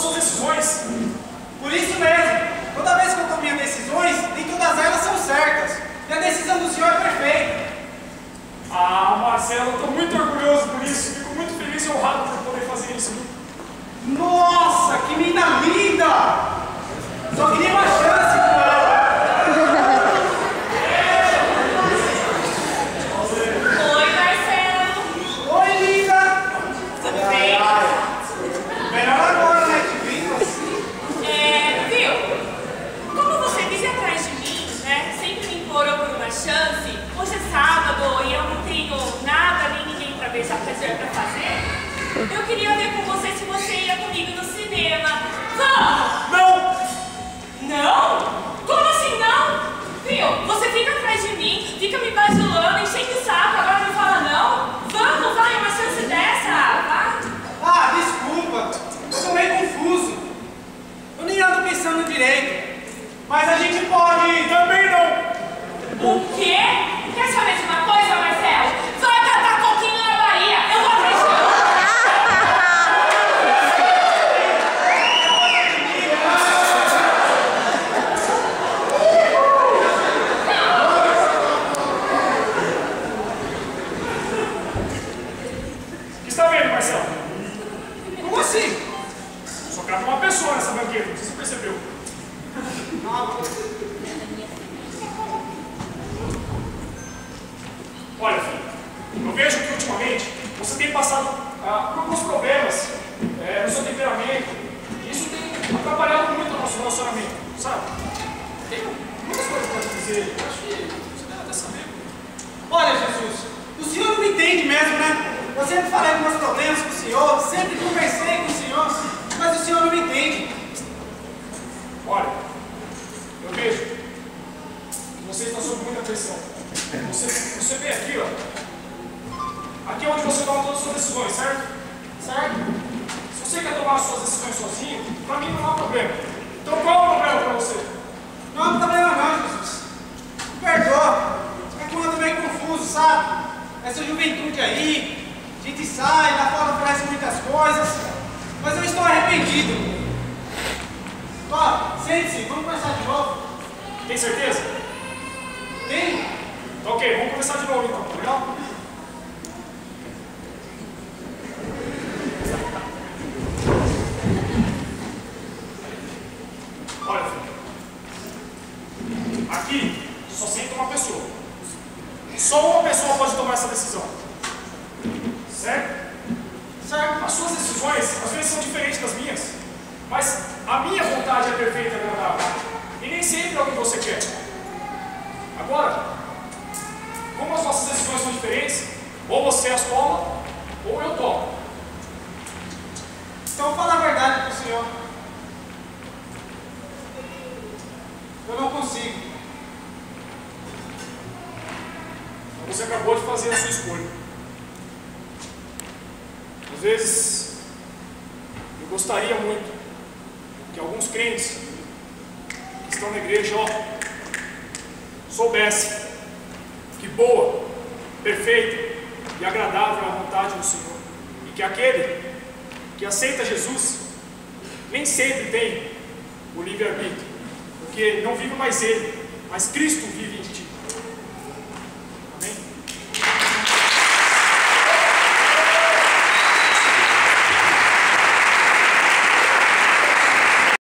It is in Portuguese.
as suas decisões. Por isso mesmo, toda vez que eu tomo minhas decisões, nem todas elas são certas. E a decisão do Senhor é perfeita. Ah, Marcelo, eu estou muito orgulhoso por isso. Fico muito feliz e honrado por poder fazer isso. Nossa, que menina linda! Só queria uma chance com ela. Oi, Marcelo. Oi, linda! Tudo bem? Melhor agora, né? Te vindo assim. Viu? Como você vive atrás de mim, né? Sempre me implorou por uma chance. Hoje é sábado e eu não tenho nada nem ninguém pra beijar pra fazer. Eu queria ver com você se você ia comigo no cinema. Vamos! Não! Não? Como assim não? Viu? Você fica atrás de mim, fica me bajulando, enchendo o saco, agora me fala não? Vamos, vai, uma chance dessa, vai. Ah, desculpa. Eu tô meio confuso. Eu nem ando pensando direito. Mas a gente pode... Também não! O quê? Quer saber de uma coisa, Marcelo? Vai catar coquinho na Bahia, eu vou acreditar. O que está vendo, Marcelo? Como assim? Só cabe uma pessoa nessa banqueta, não sei se você percebeu. Olha, filho, eu vejo que ultimamente você tem passado por alguns problemas no seu temperamento. E isso tem atrapalhado muito o nosso relacionamento, sabe? Tem muitas coisas para te dizer. Eu acho que você deve até saber. Olha, Jesus, o Senhor não me entende mesmo, né? Eu sempre falei dos meus problemas com o Senhor, sempre conversei com o Senhor, mas o Senhor não me entende. Olha, eu vejo que você está sob muita pressão. Você vem aqui, ó. Aqui é onde você toma todas as suas decisões, certo? Certo? Se você quer tomar as suas decisões sozinho, para mim não há problema. Então qual é o problema para você? Não há problema não, Jesus. Me perdoa. É que eu ando meio confuso, sabe? Essa juventude aí, a gente sai, lá fora oferece muitas coisas, mas eu estou arrependido. Ó, sente-se, vamos conversar de novo. Tem certeza? Tem? Tá ok, vamos começar de novo então, tá legal? Olha, filho. Aqui só senta uma pessoa. Só uma pessoa pode tomar essa decisão. Certo? Certo? As suas decisões às vezes são diferentes das minhas, mas a minha vontade é perfeita e agradável. E nem sempre é o que você quer. Agora, como as nossas decisões são diferentes, ou você as toma, ou eu tomo. Então fala a verdade pro Senhor. Eu não consigo. Você acabou de fazer a sua escolha. Às vezes, eu gostaria muito que alguns crentes que estão na igreja, soubessem que boa, perfeita e agradável é a vontade do Senhor. E que aquele que aceita Jesus nem sempre tem o livre-arbítrio, porque não vive mais ele, mas Cristo vive